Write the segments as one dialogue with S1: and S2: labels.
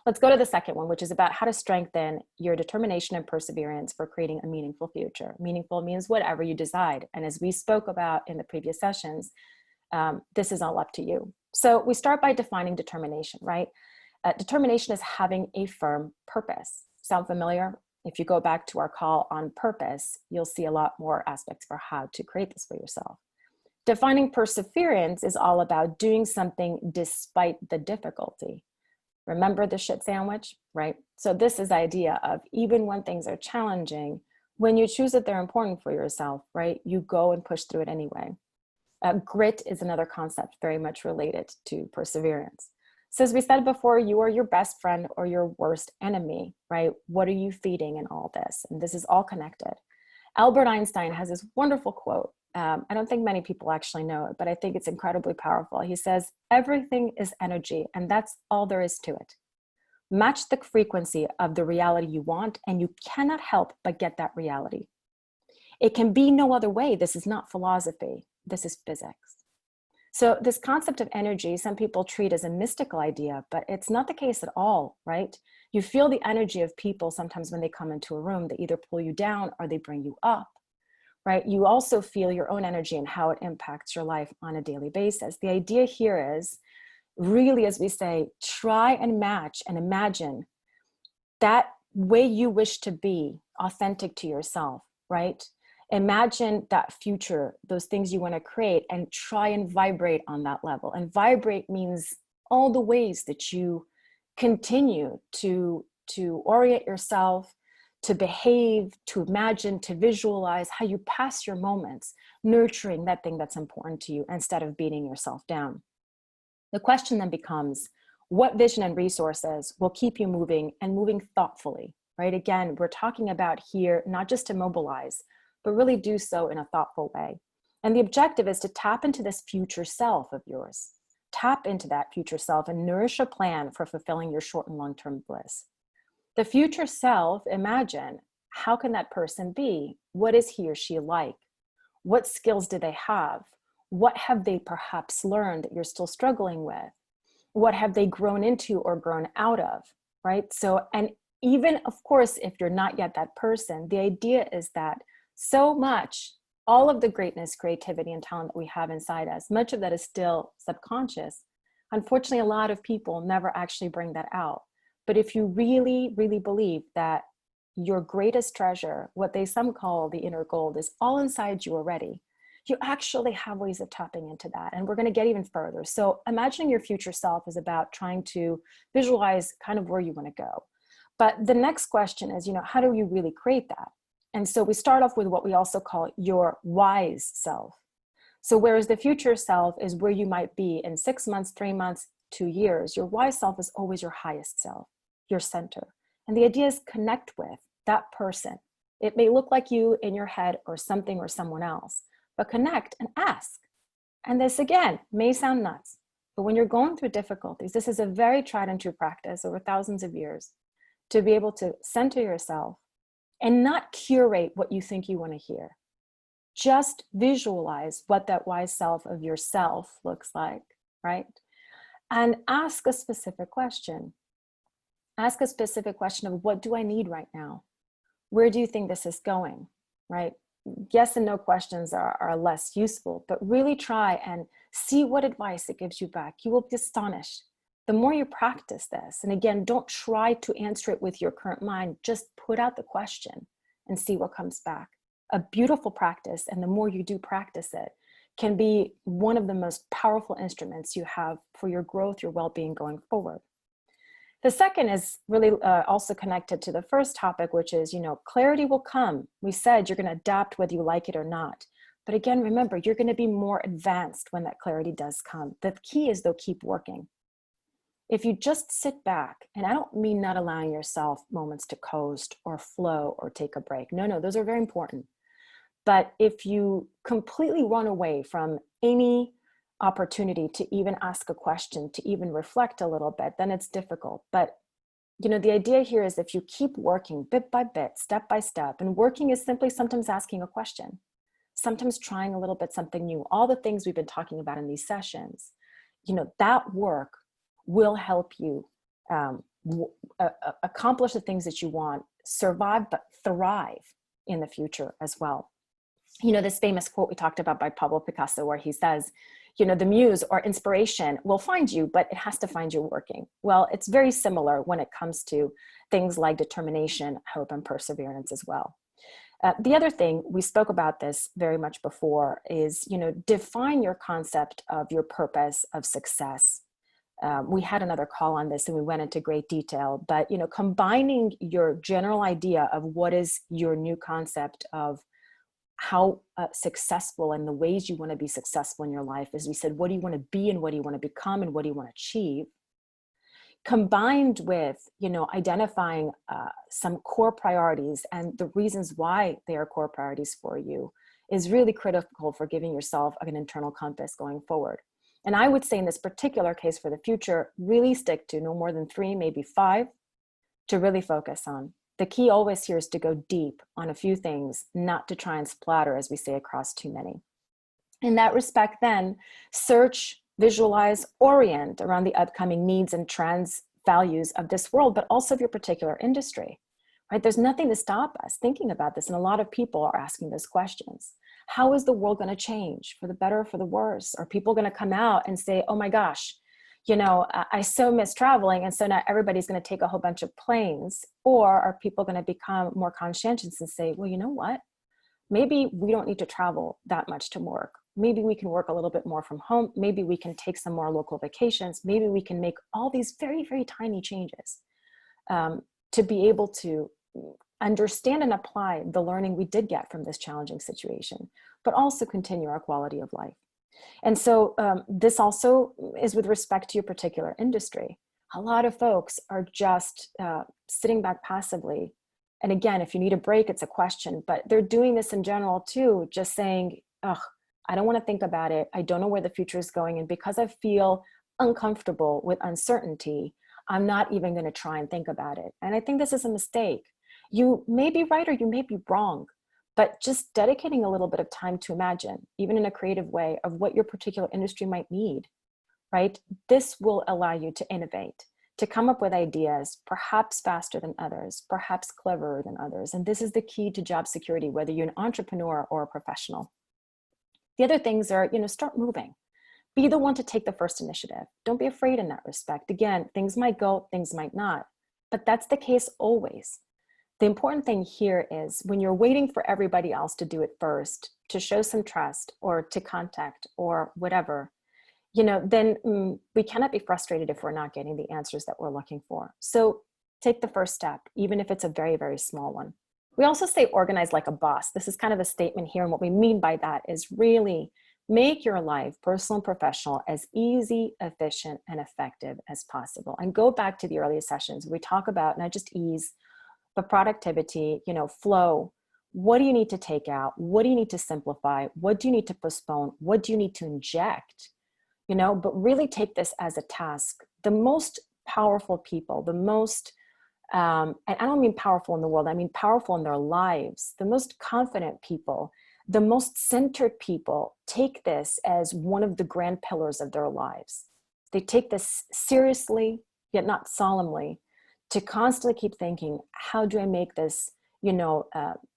S1: Let's go to the second one, which is about how to strengthen your determination and perseverance for creating a meaningful future. Meaningful means whatever you decide. And as we spoke about in the previous sessions, this is all up to you. So we start by defining determination, right? Determination is having a firm purpose. Sound familiar? If you go back to our call on purpose, you'll see a lot more aspects for how to create this for yourself. Defining perseverance is all about doing something despite the difficulty. Remember the shit sandwich, right? So this is the idea of even when things are challenging, when you choose that they're important for yourself, right? You go and push through it anyway. Grit is another concept very much related to perseverance. So as we said before, you are your best friend or your worst enemy, right? What are you feeding in all this? And this is all connected. Albert Einstein has this wonderful quote. I don't think many people actually know it, but I think it's incredibly powerful. He says, everything is energy, and that's all there is to it. Match the frequency of the reality you want, and you cannot help but get that reality. It can be no other way. This is not philosophy. This is physics. So this concept of energy, some people treat as a mystical idea, but it's not the case at all, right? You feel the energy of people sometimes when they come into a room. They either pull you down or they bring you up, right? You also feel your own energy and how it impacts your life on a daily basis. The idea here is really, as we say, try and match and imagine that way you wish to be authentic to yourself, right? Imagine that future, those things you want to create, and try and vibrate on that level. And vibrate means all the ways that you continue to orient yourself, to behave, to imagine, to visualize how you pass your moments, nurturing that thing that's important to you instead of beating yourself down. The question then becomes, what vision and resources will keep you moving and moving thoughtfully, right? Again, we're talking about here, not just to mobilize, but really do so in a thoughtful way. And the objective is to tap into this future self of yours. Tap into that future self and nourish a plan for fulfilling your short and long-term bliss. The future self, imagine, how can that person be? What is he or she like? What skills do they have? What have they perhaps learned that you're still struggling with? What have they grown into or grown out of, right? So, and even, of course, if you're not yet that person, the idea is that so much, all of the greatness, creativity, and talent that we have inside us, much of that is still subconscious. Unfortunately, a lot of people never actually bring that out. But if you really, really believe that your greatest treasure, what they some call the inner gold, is all inside you already, you actually have ways of tapping into that. And we're going to get even further. So imagining your future self is about trying to visualize kind of where you want to go. But the next question is, how do you really create that? And so we start off with what we also call your wise self. So whereas the future self is where you might be in 6 months, 3 months, 2 years, your wise self is always your highest self, your center. And the idea is connect with that person. It may look like you in your head or something or someone else, but connect and ask. And this again may sound nuts, but when you're going through difficulties, this is a very tried and true practice over thousands of years, to be able to center yourself and not curate what you think you want to hear. Just visualize what that wise self of yourself looks like, right? And ask a specific question. Ask a specific question of, what do I need right now? Where do you think this is going, right? Yes and no questions are less useful, but really try and see what advice it gives you back. You will be astonished. The more you practice this, and again, don't try to answer it with your current mind, just put out the question and see what comes back. A beautiful practice, and the more you do practice it, can be one of the most powerful instruments you have for your growth, your well-being going forward. The second is really also connected to the first topic, which is, clarity will come. We said you're going to adapt whether you like it or not. But again, remember, you're going to be more advanced when that clarity does come. The key is, though, keep working. If you just sit back, and I don't mean not allowing yourself moments to coast or flow or take a break. No, those are very important. But if you completely run away from any opportunity to even ask a question, to even reflect a little bit, then it's difficult. But the idea here is, if you keep working bit by bit, step by step, and working is simply sometimes asking a question, sometimes trying a little bit something new, all the things we've been talking about in these sessions, that work will help you accomplish the things that you want, survive, but thrive in the future as well. You know, this famous quote we talked about by Pablo Picasso, where he says, you know, the muse or inspiration will find you, but it has to find you working. Well, it's very similar when it comes to things like determination, hope, and perseverance as well. The other thing, we spoke about this very much before, is, you know, define your concept of your purpose of success. We had another call on this and we went into great detail, but, you know, combining your general idea of what is your new concept of how successful and the ways you want to be successful in your life. As we said, what do you want to be and what do you want to become and what do you want to achieve? Combined with, you know, identifying some core priorities and the reasons why they are core priorities for you is really critical for giving yourself an internal compass going forward. And I would say in this particular case for the future, really stick to no more than 3, maybe 5 to really focus on. The key always here is to go deep on a few things, not to try and splatter, as we say, across too many. In that respect, then, search, visualize, orient around the upcoming needs and trends, values of this world, but also of your particular industry, right? There's nothing to stop us thinking about this. And a lot of people are asking those questions. How is the world going to change, for the better or for the worse? Are people going to come out and say, oh my gosh, you know, I so miss traveling, and so now everybody's going to take a whole bunch of planes? Or are people going to become more conscientious and say, well, you know what? Maybe we don't need to travel that much to work. Maybe we can work a little bit more from home. Maybe we can take some more local vacations. Maybe we can make all these very, very tiny changes to be able to understand and apply the learning we did get from this challenging situation, but also continue our quality of life. And so this also is with respect to your particular industry. A lot of folks are just sitting back passively. And again, if you need a break, it's a question, but they're doing this in general too, just saying, ugh, I don't want to think about it. I don't know where the future is going. And because I feel uncomfortable with uncertainty, I'm not even going to try and think about it. And I think this is a mistake. You may be right or you may be wrong, but just dedicating a little bit of time to imagine, even in a creative way, of what your particular industry might need, right? This will allow you to innovate, to come up with ideas, perhaps faster than others, perhaps cleverer than others. And this is the key to job security, whether you're an entrepreneur or a professional. The other things are, you know, start moving. Be the one to take the first initiative. Don't be afraid in that respect. Again, things might go, things might not, but that's the case always. The important thing here is when you're waiting for everybody else to do it first, to show some trust or to contact or whatever, you know, then we cannot be frustrated if we're not getting the answers that we're looking for. So take the first step, even if it's a very, very small one. We also say organize like a boss. This is kind of a statement here. And what we mean by that is really make your life, personal and professional, as easy, efficient, and effective as possible. And go back to the earlier sessions. We talk about not just ease, but productivity, you know, flow. What do you need to take out? What do you need to simplify? What do you need to postpone? What do you need to inject? You know, but really take this as a task. The most powerful people, the most, and I don't mean powerful in the world, I mean powerful in their lives, the most confident people, the most centered people take this as one of the grand pillars of their lives. They take this seriously, yet not solemnly, to constantly keep thinking, how do I make this, you know,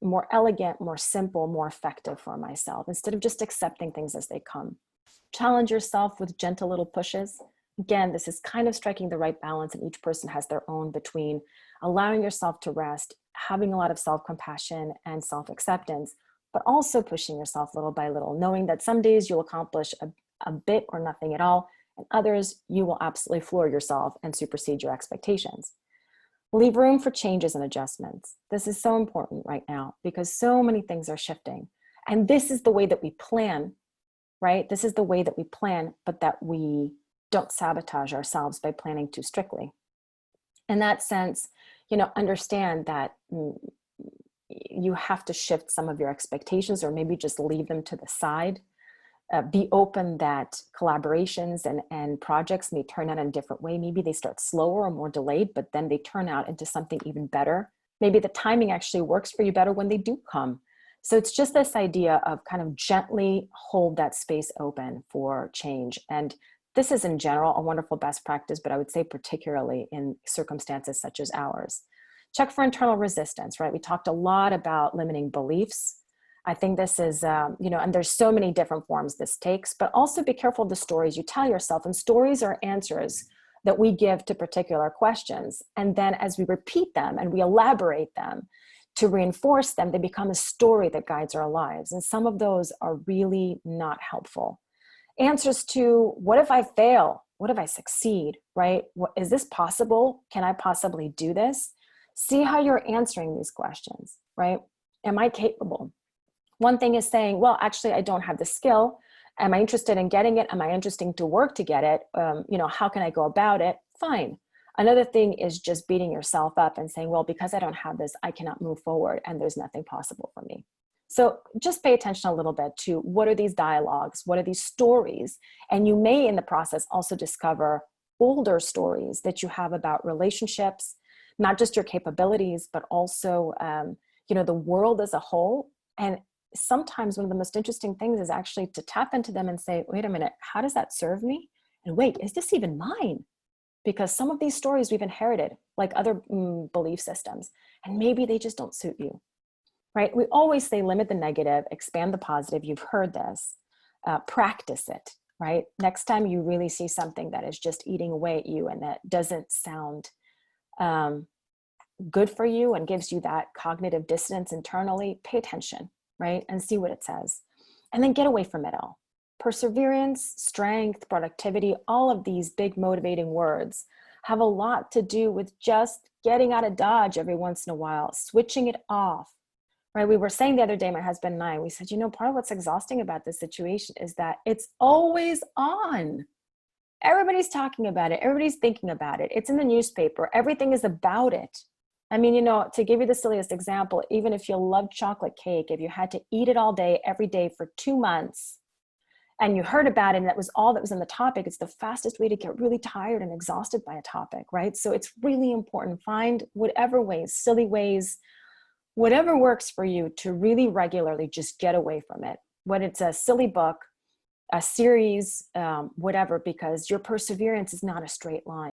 S1: more elegant, more simple, more effective for myself, instead of just accepting things as they come. Challenge yourself with gentle little pushes. Again, this is kind of striking the right balance, and each person has their own, between allowing yourself to rest, having a lot of self-compassion and self-acceptance, but also pushing yourself little by little, knowing that some days you'll accomplish a bit or nothing at all, and others you will absolutely floor yourself and supersede your expectations. Leave room for changes and adjustments. This is so important right now because so many things are shifting. And this is the way that we plan, right? This is the way that we plan, but that we don't sabotage ourselves by planning too strictly. In that sense, you know, understand that you have to shift some of your expectations, or maybe just leave them to the side. Be open that collaborations and projects may turn out in a different way. Maybe they start slower or more delayed, but then they turn out into something even better. Maybe the timing actually works for you better when they do come. So it's just this idea of kind of gently hold that space open for change. And This is in general a wonderful best practice, but I would say particularly in circumstances such as ours. Check for internal resistance, right? We talked a lot about limiting beliefs. I think this is, and there's so many different forms this takes, but also be careful of the stories you tell yourself. And stories are answers that we give to particular questions. And then as we repeat them and we elaborate them to reinforce them, they become a story that guides our lives. And some of those are really not helpful. Answers to, what if I fail? What if I succeed, right? Is this possible? Can I possibly do this? See how you're answering these questions, right? Am I capable? One thing is saying, well, actually, I don't have the skill. Am I interested in getting it? Am I interested to work to get it? How can I go about it? Fine. Another thing is just beating yourself up and saying, well, because I don't have this, I cannot move forward and there's nothing possible for me. So just pay attention a little bit to what are these dialogues? What are these stories? And you may in the process also discover older stories that you have about relationships, not just your capabilities, but also, the world as a whole. And sometimes one of the most interesting things is actually to tap into them and say, wait a minute, how does that serve me? And wait, is this even mine? Because some of these stories we've inherited, like other belief systems, and maybe they just don't suit you, right? We always say limit the negative, expand the positive. You've heard this. Practice it, right? Next time you really see something that is just eating away at you and that doesn't sound good for you and gives you that cognitive dissonance internally, pay attention, right? And see what it says. And then get away from it all. Perseverance, strength, productivity, all of these big motivating words have a lot to do with just getting out of Dodge every once in a while, switching it off, right? We were saying the other day, my husband and I, we said, part of what's exhausting about this situation is that it's always on. Everybody's talking about it. Everybody's thinking about it. It's in the newspaper. Everything is about it. I mean, to give you the silliest example, even if you love chocolate cake, if you had to eat it all day, every day for 2 months, and you heard about it and that was all that was in the topic, it's the fastest way to get really tired and exhausted by a topic, right? So it's really important. Find whatever ways, silly ways, whatever works for you to really regularly just get away from it. Whether it's a silly book, a series, whatever, because your perseverance is not a straight line.